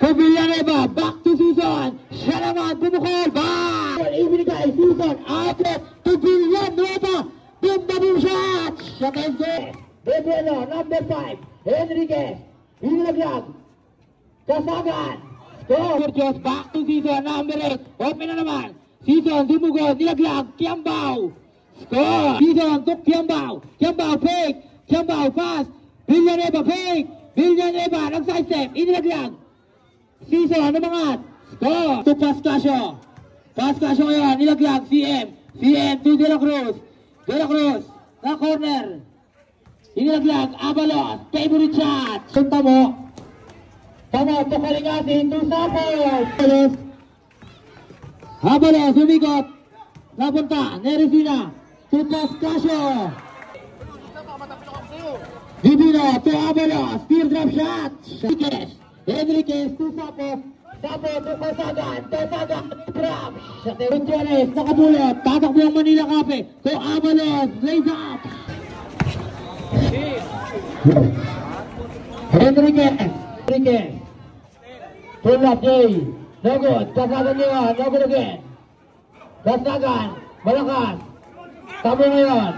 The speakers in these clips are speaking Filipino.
to Villanueva, back to Susan. Siya naman, bumukol, bang! Ibinigay, Susan, outlet to Villanueva. Boom, boom shot! Siya tayo go. Bebreno, number 5. Enriquez, Hinaglag. Kasagan. Score. Diyos, back to Susan, number 8. Open na naman. Susan, dumugod, nilaglag, Kiambao. Score. Susan, to Kiambao. Kiambao, fake. Kiambao, fast. Villanueva, fake. Villanueva, nag-sidestep, inilaglag. Susan, namangat. Score. To Pascasio. Pascasio ngayon, nilaglag, CM. CM to De La Cruz. De La Cruz, na corner. Inilaglag, Abalos, favorite shot. Sunta mo. Tamo, to Kalingasin, to Sapos. Abalos, umikot. Napunta, Neresina. To Pascasio. Divino, to Abalos, teardrop shot. Enriquez, to Sapos. Sapos, to Kasagan. Kasagan, drop. Gutierrez, nakabulot. Tatakbo ang Manila Cafe. To Abalos, lays up. Enriquez. Pull up, Jay. No good. Kasagan niya, no good again. Kasagan, malakas. Tamo ngayon.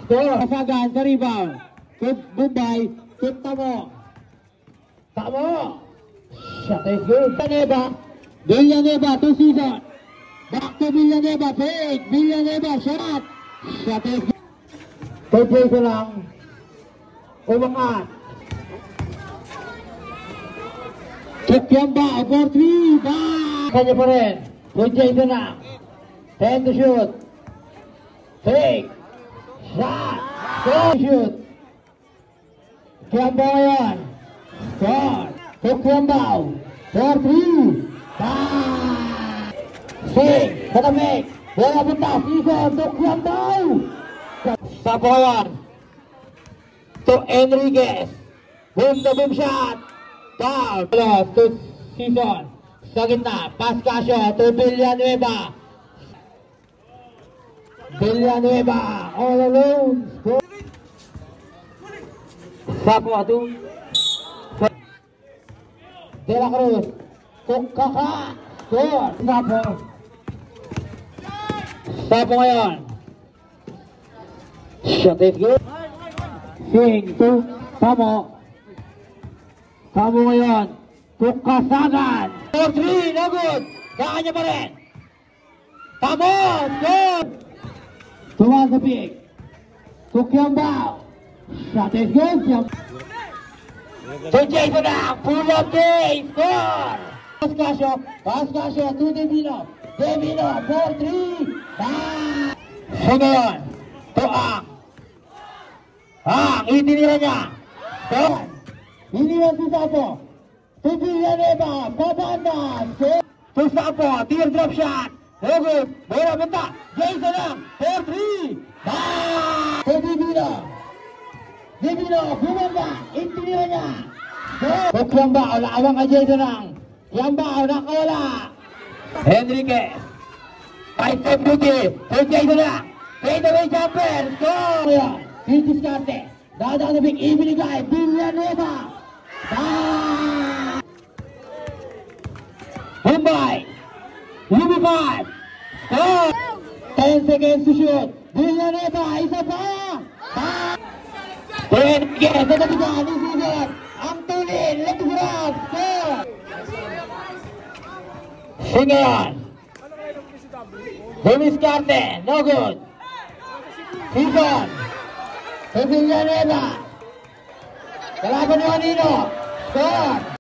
Score. Kasagan sa rebound. Good Bombay. Good Tamo. Tamo. Shot is good. Villanueva to Susan. Back to Villanueva. Fake. Villanueva. Shot. Shot is good. Pagpay ko lang. Umangat. Check yung ba? For 3. Back. Kanya pa rin. Good Jason na. 10 to shoot. Fake. Shot. Score. Shoot. Kiambao ngayon. Score. To Kiambao. For 3. Back. Fake. Katamik. Wala punta. Season. To Kiambao. Sapo ngayon. To Enriquez. Boom na boom shot. Foul. To Season. Sa gitna. Pascasio. To Villanueva. Villanueva. All alone. Score. Sapo to De La Cruz. To Kaka. Score. Sapo. Sapo ngayon. Shot is good. Sing to Tamo. Tamo ngayon. To Kasagan. 4-3. No good. Kanya pa rin. Tamo. Good. Tuwan sa pick. To Kiambao. Shot is good. To Jason na. Pull up day. Score. Pascasio to Divino. Divino. 4-3. Back. So ngayon. To Ang. Itinira niya. Score. Iniwan si Sapo. To Villanueva. Babanda. To Sapo. Teardrop shot. No good. Bola punta. Jason lang. 4-3. Back. To Divino. Divino. Bumamba. Itinira niya. Score. To Kiambao. Naawang ka Jason lang. Kiambao. Nakawala. Enriquez. 5-step duty. To Jason lang. Fade away jumper. Score. Pintis Karte. Dadaan na big ibinigay. Villanueva. Bombay. Lumipad. Score. 10 seconds to shoot. Villanueva. Isa pa. Enriquez. Nagatigan. Isigat. Ang tulin. Let's grab. Score. Singayan. Pintis Karte. No good. Season. To Villanueva. Kalaban ni Anino. Score.